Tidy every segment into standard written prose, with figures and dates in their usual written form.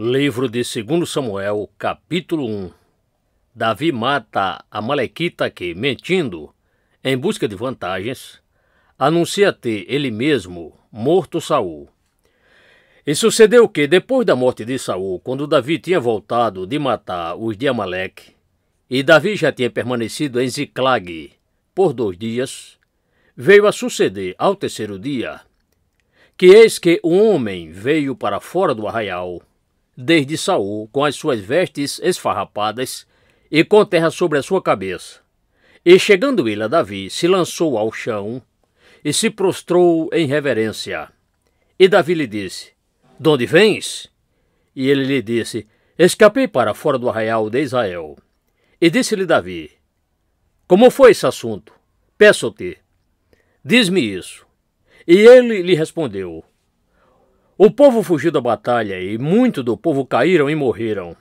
Livro de 2 Samuel, capítulo 1. Davi mata Amalequita que, mentindo, em busca de vantagens, anuncia ter ele mesmo morto Saul. E sucedeu que, depois da morte de Saul, quando Davi tinha voltado de matar os de Amaleque, e Davi já tinha permanecido em Ziclague por 2 dias, veio a suceder ao 3º dia, que eis que um homem veio para fora do arraial, desde Saul, com as suas vestes esfarrapadas e com terra sobre a sua cabeça. E chegando ele a Davi, se lançou ao chão e se prostrou em reverência. E Davi lhe disse: "De onde vens?" E ele lhe disse: "Escapei para fora do arraial de Israel." E disse-lhe Davi: "Como foi esse assunto? Peço-te, diz-me isso." E ele lhe respondeu: "O povo fugiu da batalha, e muito do povo caíram e morreram,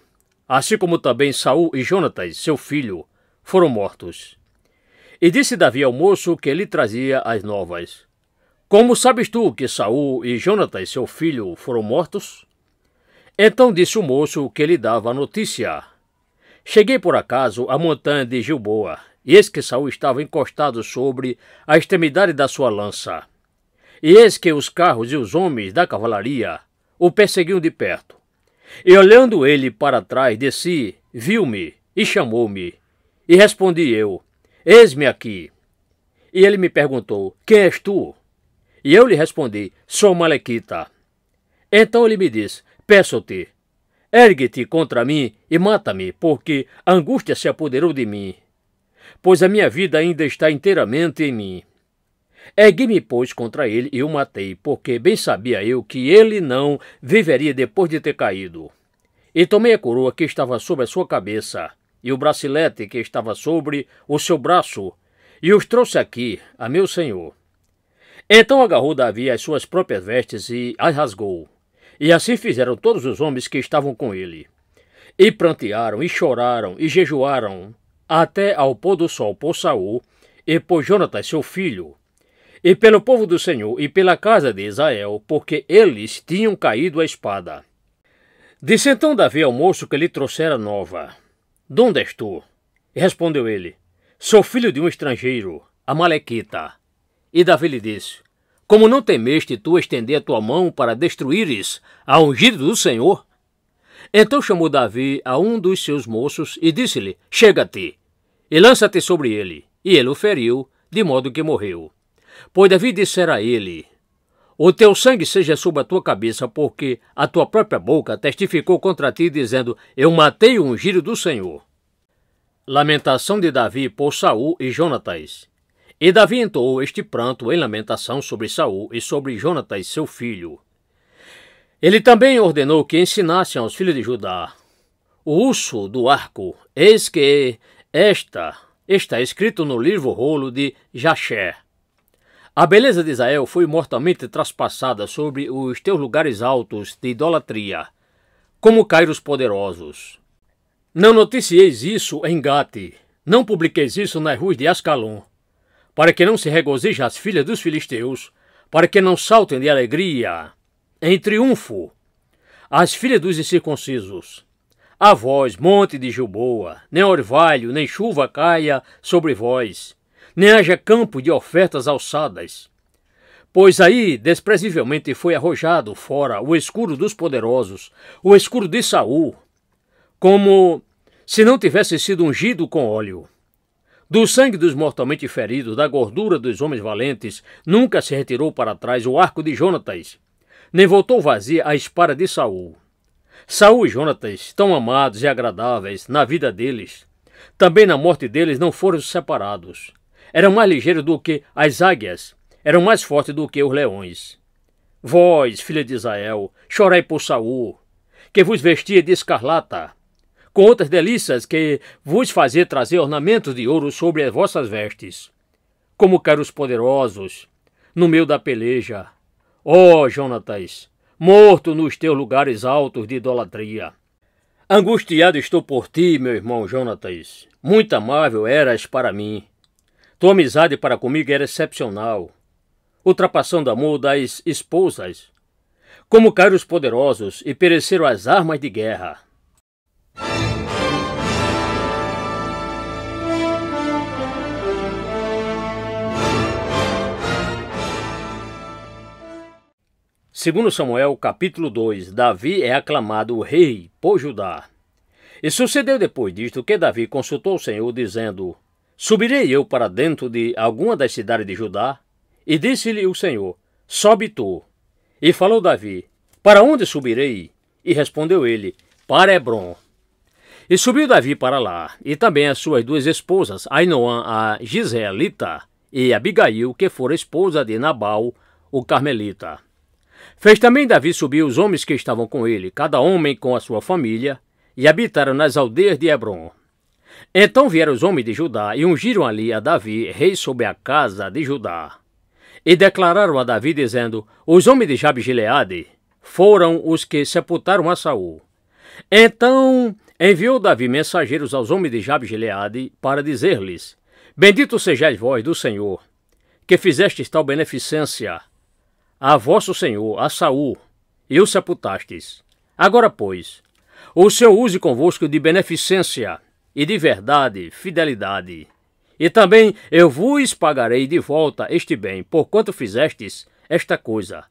assim como também Saul e Jonatas, seu filho, foram mortos." E disse Davi ao moço que lhe trazia as novas: "Como sabes tu que Saul e Jonatas, seu filho, foram mortos?" Então disse o moço que lhe dava a notícia: "Cheguei por acaso à montanha de Gilboa, e eis que Saul estava encostado sobre a extremidade da sua lança. E eis que os carros e os homens da cavalaria o perseguiam de perto. E olhando ele para trás de si, viu-me e chamou-me. E respondi eu: Eis-me aqui. E ele me perguntou: Quem és tu? E eu lhe respondi: Sou Malequita. Então ele me disse: Peço-te, ergue-te contra mim e mata-me, porque a angústia se apoderou de mim, pois a minha vida ainda está inteiramente em mim. Ergui-me, pois, contra ele e o matei, porque bem sabia eu que ele não viveria depois de ter caído. E tomei a coroa que estava sobre a sua cabeça, e o bracelete que estava sobre o seu braço, e os trouxe aqui, a meu senhor." Então agarrou Davi as suas próprias vestes e as rasgou. E assim fizeram todos os homens que estavam com ele. E prantearam, e choraram, e jejuaram, até ao pôr do sol por Saul, e por Jonatas seu filho, e pelo povo do Senhor, e pela casa de Israel, porque eles tinham caído à espada. Disse então Davi ao moço que lhe trouxera nova: "De onde és tu?" E respondeu ele: "Sou filho de um estrangeiro, Amalequita." E Davi lhe disse: "Como não temeste tu estender a tua mão para destruíres a ungido do Senhor?" Então chamou Davi a um dos seus moços e disse-lhe: "Chega-te e lança-te sobre ele." E ele o feriu, de modo que morreu. Pois Davi dissera a ele: "O teu sangue seja sobre a tua cabeça, porque a tua própria boca testificou contra ti, dizendo: Eu matei o ungido do Senhor." Lamentação de Davi por Saul e Jonatas. E Davi entoou este pranto em lamentação sobre Saul e sobre Jonatas, seu filho. Ele também ordenou que ensinassem aos filhos de Judá o uso do arco. Eis que está escrito no livro rolo de Jasher: "A beleza de Israel foi mortalmente traspassada sobre os teus lugares altos de idolatria, como cairos poderosos. Não noticieis isso em Gate, não publiqueis isso nas ruas de Ascalon, para que não se regozijem as filhas dos filisteus, para que não saltem de alegria em triunfo as filhas dos incircuncisos. A vós, monte de Gilboa, nem orvalho, nem chuva caia sobre vós, nem haja campo de ofertas alçadas. Pois aí desprezivelmente foi arrojado fora o escudo dos poderosos, o escudo de Saul, como se não tivesse sido ungido com óleo. Do sangue dos mortalmente feridos, da gordura dos homens valentes, nunca se retirou para trás o arco de Jonatas, nem voltou vazia a espada de Saul. Saul e Jonatas, tão amados e agradáveis na vida deles, também na morte deles não foram separados. Eram mais ligeiros do que as águias, eram mais fortes do que os leões. Vós, filha de Israel, chorai por Saul, que vos vestia de escarlata, com outras delícias que vos fazia trazer ornamentos de ouro sobre as vossas vestes, como caros poderosos no meio da peleja. Ó Jonatas, morto nos teus lugares altos de idolatria. Angustiado estou por ti, meu irmão Jonatas. Muito amável eras para mim. Tua amizade para comigo era excepcional, ultrapassando o amor das esposas. como caíram os poderosos e pereceram as armas de guerra. Segundo Samuel, capítulo 2, Davi é aclamado rei por Judá. E sucedeu depois disto que Davi consultou o Senhor, dizendo: Subirei eu para dentro de alguma das cidades de Judá? E disse-lhe o Senhor: Sobe tu. E falou Davi: Para onde subirei? E respondeu ele: Para Hebrom. E subiu Davi para lá, e também as suas duas esposas, Ainoã a Gisraelita, e Abigail, que fora esposa de Nabal, o carmelita. Fez também Davi subir os homens que estavam com ele, cada homem com a sua família, e habitaram nas aldeias de Hebrom. Então vieram os homens de Judá e ungiram ali a Davi, rei sobre a casa de Judá. E declararam a Davi, dizendo: Os homens de Jabe-Gileade foram os que sepultaram a Saul. Então enviou Davi mensageiros aos homens de Jabe-Gileade para dizer-lhes: Bendito sejais vós do Senhor, que fizestes tal beneficência a vosso senhor, a Saul, e o sepultastes. Agora, pois, o Senhor use convosco de beneficência e de verdade, fidelidade. E também eu vos pagarei de volta este bem, porquanto fizestes esta coisa.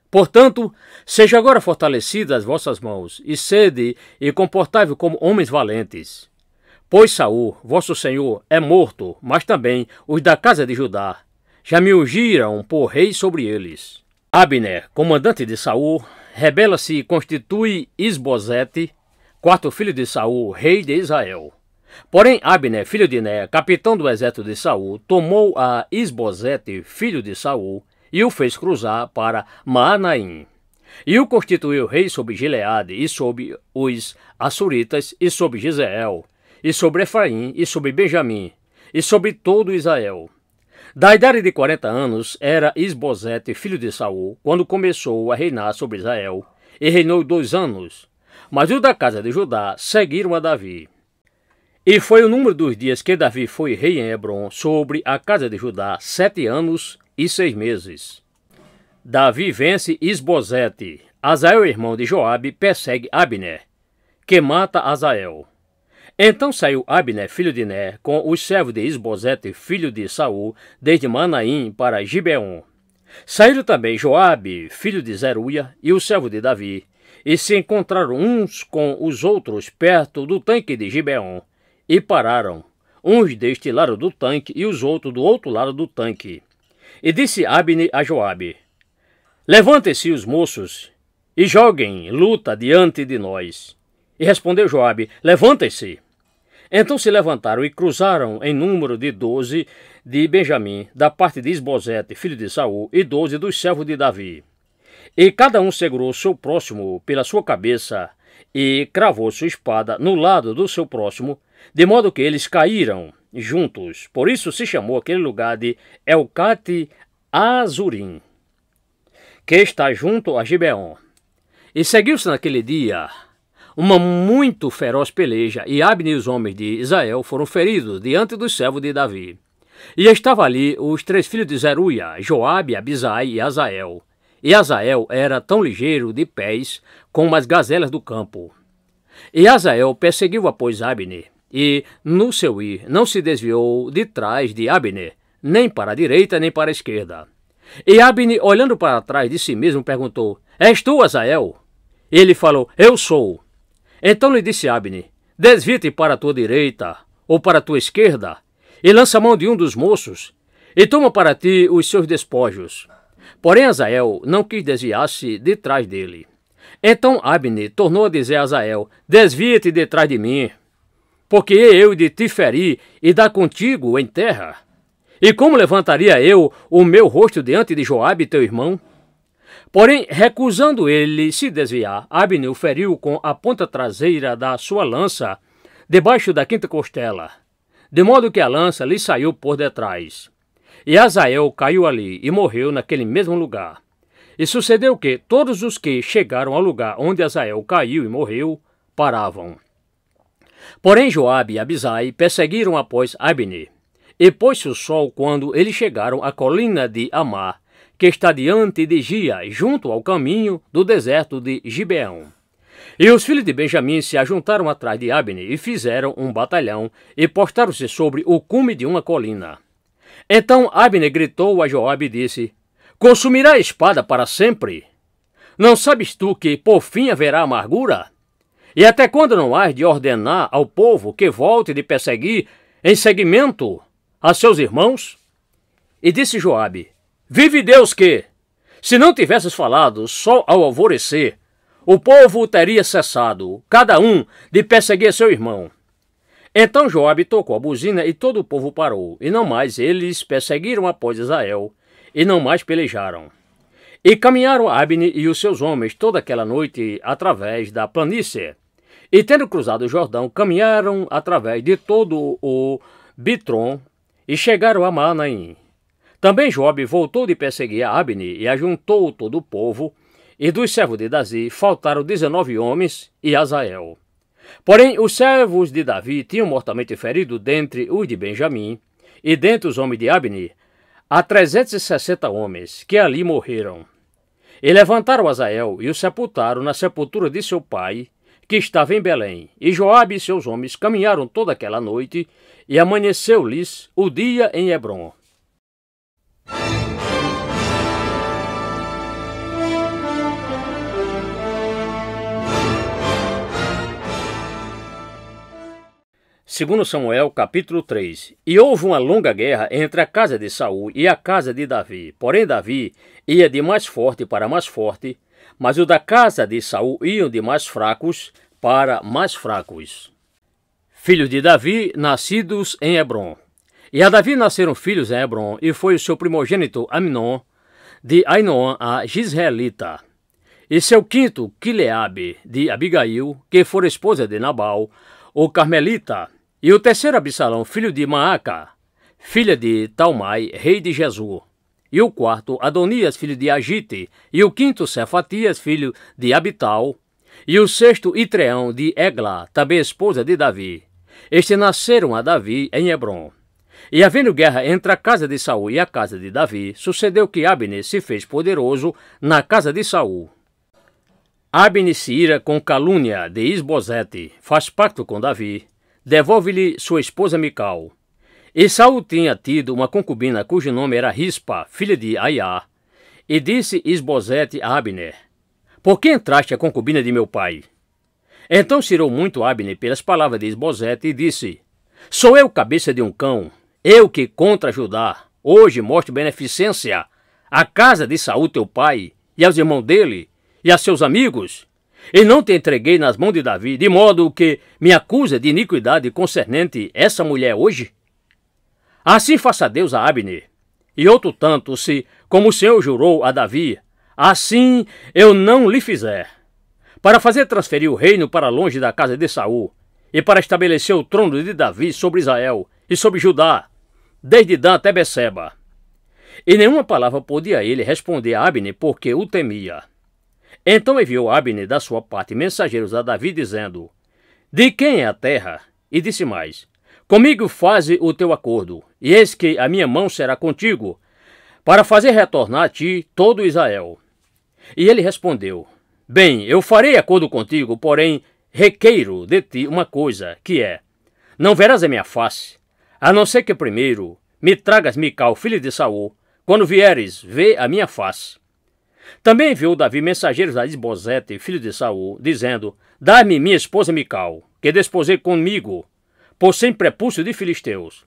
Portanto, seja agora fortalecida as vossas mãos, e sede e comportai-vos como homens valentes. Pois Saul, vosso senhor, é morto, mas também os da casa de Judá já me ungiram por rei sobre eles. Abner, comandante de Saul, rebela-se e constitui Isbosete, quarto filho de Saul, rei de Israel. Porém, Abner, filho de Ner, capitão do exército de Saul, tomou a Isbosete, filho de Saul, e o fez cruzar para Maanaim. E o constituiu rei sobre Gileade, e sobre os Assuritas, e sobre Jezreel, e sobre Efraim, e sobre Benjamim, e sobre todo Israel. Da idade de 40 anos era Isbosete, filho de Saul, quando começou a reinar sobre Israel, e reinou 2 anos. Mas os da casa de Judá seguiram a Davi. E foi o número dos dias que Davi foi rei em Hebrom sobre a casa de Judá 7 anos e 6 meses. Davi vence Isbosete. Azael, irmão de Joabe, persegue Abner, que mata Azael. Então saiu Abner, filho de Ner, com os servos de Isbosete, filho de Saul, desde Manaim para Gibeon. Saíram também Joabe, filho de Zeruia, e o servo de Davi, e se encontraram uns com os outros perto do tanque de Gibeon, e pararam, uns deste lado do tanque e os outros do outro lado do tanque. E disse Abner a Joabe: Levantem-se os moços, e joguem luta diante de nós. E respondeu Joabe: Levantem-se. Então se levantaram e cruzaram em número de 12 de Benjamim, da parte de Isbosete, filho de Saul, e 12 dos servos de Davi. E cada um segurou seu próximo pela sua cabeça e cravou sua espada no lado do seu próximo, de modo que eles caíram juntos. Por isso se chamou aquele lugar de Elcate Azurim, que está junto a Gibeon. E seguiu-se naquele dia uma muito feroz peleja, e Abner e os homens de Israel foram feridos diante dos servos de Davi. E estava ali os 3 filhos de Zeruia, Joabe, Abisai e Azael. E Azael era tão ligeiro de pés como as gazelas do campo. E Azael perseguiu após Abner, e no seu ir não se desviou de trás de Abner, nem para a direita nem para a esquerda. E Abner, olhando para trás de si mesmo, perguntou: És tu, Azael? Ele falou: Eu sou. Então lhe disse Abner: Desvia-te para a tua direita ou para a tua esquerda, e lança a mão de um dos moços, e toma para ti os seus despojos. Porém Azael não quis desviar-se de trás dele. Então Abner tornou a dizer a Azael: Desvia-te de trás de mim, porque eu de ti feri e dar contigo em terra. E como levantaria eu o meu rosto diante de Joabe, teu irmão? Porém, recusando ele se desviar, Abner o feriu com a ponta traseira da sua lança, debaixo da quinta costela, de modo que a lança lhe saiu por detrás. E Azael caiu ali e morreu naquele mesmo lugar. E sucedeu que todos os que chegaram ao lugar onde Azael caiu e morreu, paravam. Porém Joabe e Abisai perseguiram após Abner. E pôs-se o sol quando eles chegaram à colina de Amá, que está diante de Gia, junto ao caminho do deserto de Gibeão. E os filhos de Benjamim se ajuntaram atrás de Abner e fizeram um batalhão e postaram-se sobre o cume de uma colina. Então Abner gritou a Joabe e disse: Consumirá a espada para sempre? Não sabes tu que por fim haverá amargura? E até quando não hás de ordenar ao povo que volte de perseguir em seguimento a seus irmãos? E disse Joabe: Vive Deus que, se não tivesses falado só ao alvorecer, o povo teria cessado, cada um, de perseguir seu irmão. Então Joabe tocou a buzina e todo o povo parou, e não mais eles perseguiram após Israel, e não mais pelejaram. E caminharam Abner e os seus homens toda aquela noite através da planície, e tendo cruzado o Jordão, caminharam através de todo o Bitrom, e chegaram a Maanaim. Também Joabe voltou de perseguir a Abner, e ajuntou todo o povo, e dos servos de Davi faltaram 19 homens e Azael. Porém, os servos de Davi tinham mortalmente ferido dentre os de Benjamim, e dentre os homens de Abner, há 360 homens, que ali morreram. E levantaram Azael e o sepultaram na sepultura de seu pai, que estava em Belém. E Joabe e seus homens caminharam toda aquela noite, e amanheceu-lhes o dia em Hebrom. Segundo Samuel, capítulo 3. E houve uma longa guerra entre a casa de Saul e a casa de Davi. Porém Davi ia de mais forte para mais forte, mas o da casa de Saul iam de mais fracos para mais fracos. Filhos de Davi, nascidos em Hebrom. E a Davi nasceram filhos em Hebrom, e foi o seu primogênito Amnon, de Ainoã a Gisraelita. E seu quinto, Quileabe, de Abigail, que fora esposa de Nabal, o Carmelita. E o terceiro Absalão, filho de Maaca, filha de Talmai, rei de Gesur. E o quarto, Adonias, filho de Agite. E o quinto, Cefatias, filho de Abital. E o sexto, Itreão, de Egla, também esposa de Davi. Estes nasceram a Davi em Hebrom. E havendo guerra entre a casa de Saul e a casa de Davi, sucedeu que Abner se fez poderoso na casa de Saul. Abner se ira com calúnia de Isbosete, faz pacto com Davi, devolve-lhe sua esposa Mical. E Saul tinha tido uma concubina cujo nome era Rispa, filha de Aiá. E disse Isbosete a Abner: Por que entraste a concubina de meu pai? Então se irou muito Abner pelas palavras de Isbosete e disse: Sou eu cabeça de um cão, eu que contra Judá hoje mostro beneficência à casa de Saul teu pai, e aos irmãos dele, e a seus amigos, e não te entreguei nas mãos de Davi, de modo que me acusa de iniquidade concernente essa mulher hoje? Assim faça Deus a Abner, e outro tanto, se, como o Senhor jurou a Davi, assim eu não lhe fizer, para fazer transferir o reino para longe da casa de Saul, e para estabelecer o trono de Davi sobre Israel e sobre Judá, desde Dan até Beceba. E nenhuma palavra podia ele responder a Abner, porque o temia. Então enviou Abner da sua parte mensageiros a Davi, dizendo: De quem é a terra? E disse mais: Comigo faze o teu acordo, e eis que a minha mão será contigo, para fazer retornar a ti todo Israel. E ele respondeu: Bem, eu farei acordo contigo, porém requeiro de ti uma coisa, que é: não verás a minha face, a não ser que primeiro me tragas Mical, filha de Saul. Quando vieres, vê a minha face. Também enviou Davi mensageiros a Isbosete, filho de Saul, dizendo: Dá-me minha esposa Mical, que desposei comigo, por sem prepúcio de filisteus.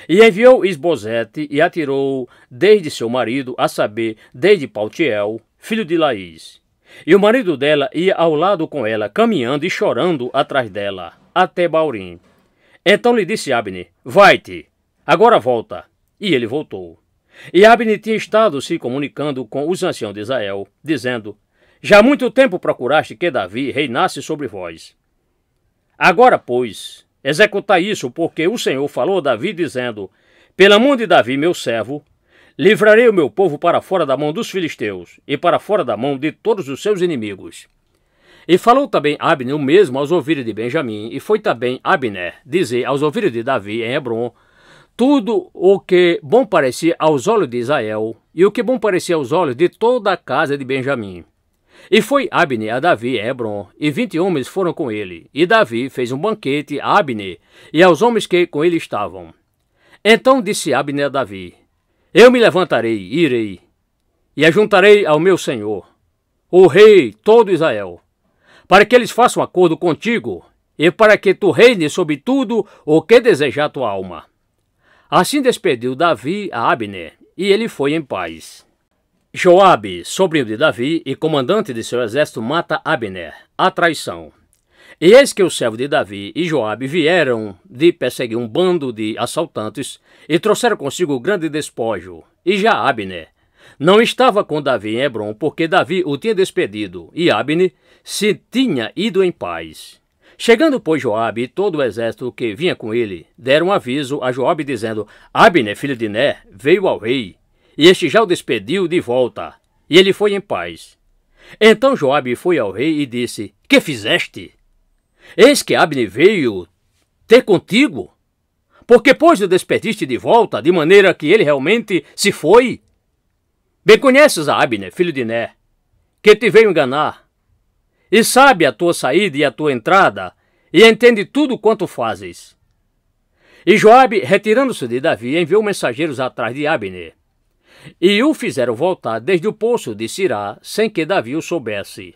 E enviou Isbosete e atirou desde seu marido, a saber, desde Paltiel, filho de Laís. E o marido dela ia ao lado com ela, caminhando e chorando atrás dela, até Baurim. Então lhe disse Abner: Vai-te, agora volta. E ele voltou. E Abner tinha estado se comunicando com os anciãos de Israel, dizendo: Já há muito tempo procuraste que Davi reinasse sobre vós. Agora, pois, executai isso, porque o Senhor falou a Davi, dizendo: Pela mão de Davi, meu servo, livrarei o meu povo para fora da mão dos filisteus, e para fora da mão de todos os seus inimigos. E falou também Abner o mesmo aos ouvidos de Benjamim, e foi também Abner dizer aos ouvidos de Davi em Hebrom tudo o que bom parecia aos olhos de Israel, e o que bom parecia aos olhos de toda a casa de Benjamim. E foi Abner a Davi em Hebron, e 20 homens foram com ele. E Davi fez um banquete a Abner e aos homens que com ele estavam. Então disse Abner a Davi: Eu me levantarei e irei, e ajuntarei ao meu senhor, o rei todo Israel, para que eles façam acordo contigo, e para que tu reines sobre tudo o que desejar tua alma. Assim despediu Davi a Abner, e ele foi em paz. Joabe, sobrinho de Davi e comandante de seu exército, mata Abner, a traição. E eis que o servo de Davi e Joabe vieram de perseguir um bando de assaltantes e trouxeram consigo grande despojo. E já Abner não estava com Davi em Hebron, porque Davi o tinha despedido, e Abner se tinha ido em paz. Chegando, pois, Joabe e todo o exército que vinha com ele, deram aviso a Joabe, dizendo: Abner, filho de Ner, veio ao rei, e este já o despediu de volta, e ele foi em paz. Então Joabe foi ao rei e disse: Que fizeste? Eis que Abner veio ter contigo, porque pois o despediste de volta, de maneira que ele realmente se foi. Bem conheces a Abner, filho de Ner, que te veio enganar, e sabe a tua saída e a tua entrada, e entende tudo quanto fazes. E Joabe, retirando-se de Davi, enviou mensageiros atrás de Abner, e o fizeram voltar desde o poço de Sirá, sem que Davi o soubesse.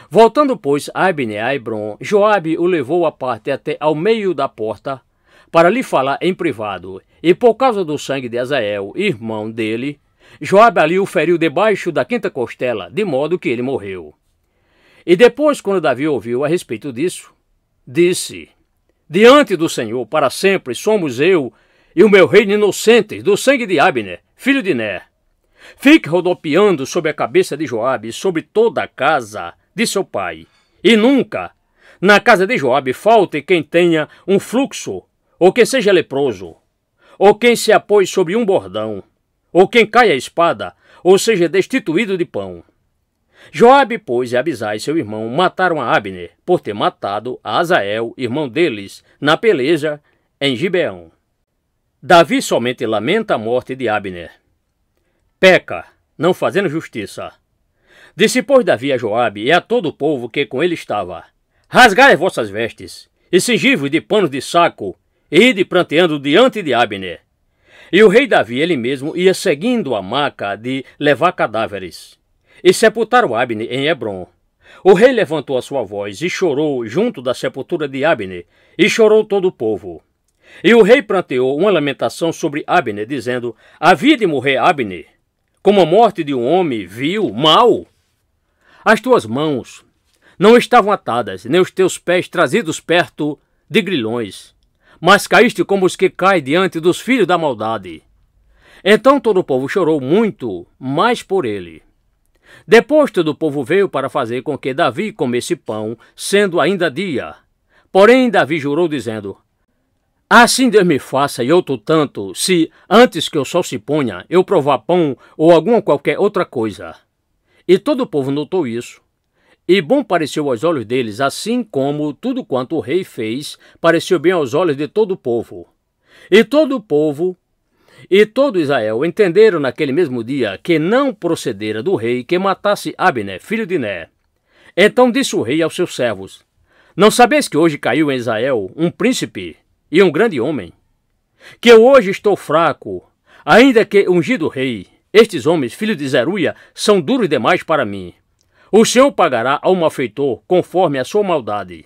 Voltando, pois, Abner a Hebron, Joabe o levou à parte até ao meio da porta, para lhe falar em privado, e por causa do sangue de Azael, irmão dele, Joabe ali o feriu debaixo da quinta costela, de modo que ele morreu. E depois, quando Davi ouviu a respeito disso, disse: Diante do Senhor, para sempre, somos eu e o meu reino inocentes do sangue de Abner, filho de Ner. Fique rodopiando sobre a cabeça de Joabe, sobre toda a casa de seu pai. E nunca, na casa de Joabe, falte quem tenha um fluxo, ou quem seja leproso, ou quem se apoie sobre um bordão, ou quem caia a espada, ou seja destituído de pão. Joabe, pois, e Abisai, seu irmão, mataram a Abner, por ter matado a Azael, irmão deles, na peleja em Gibeão. Davi somente lamenta a morte de Abner. Peca, não fazendo justiça. Disse, pois, Davi a Joabe e a todo o povo que com ele estava: Rasgai as vossas vestes, e cingi-vos de panos de saco, e ide pranteando diante de Abner. E o rei Davi, ele mesmo, ia seguindo a maca de levar cadáveres. E sepultaram Abner em Hebron. O rei levantou a sua voz e chorou junto da sepultura de Abner, e chorou todo o povo. E o rei pranteou uma lamentação sobre Abner, dizendo: Havia de morrer Abner, como a morte de um homem vil, mau. As tuas mãos não estavam atadas, nem os teus pés trazidos perto de grilhões, mas caíste como os que caem diante dos filhos da maldade. Então todo o povo chorou muito mais por ele. Depois todo o povo veio para fazer com que Davi comesse pão, sendo ainda dia. Porém Davi jurou, dizendo: Assim Deus me faça e outro tanto, se, antes que o sol se ponha, eu provar pão ou alguma qualquer outra coisa. E todo o povo notou isso. E bom pareceu aos olhos deles, assim como tudo quanto o rei fez pareceu bem aos olhos de todo o povo. E todo o povo e todo Israel entenderam naquele mesmo dia que não procedera do rei que matasse Abner, filho de Ner. Então disse o rei aos seus servos: Não sabeis que hoje caiu em Israel um príncipe e um grande homem? Que eu hoje estou fraco, ainda que ungido rei. Estes homens, filhos de Zeruia, são duros demais para mim. O Senhor pagará ao malfeitor conforme a sua maldade.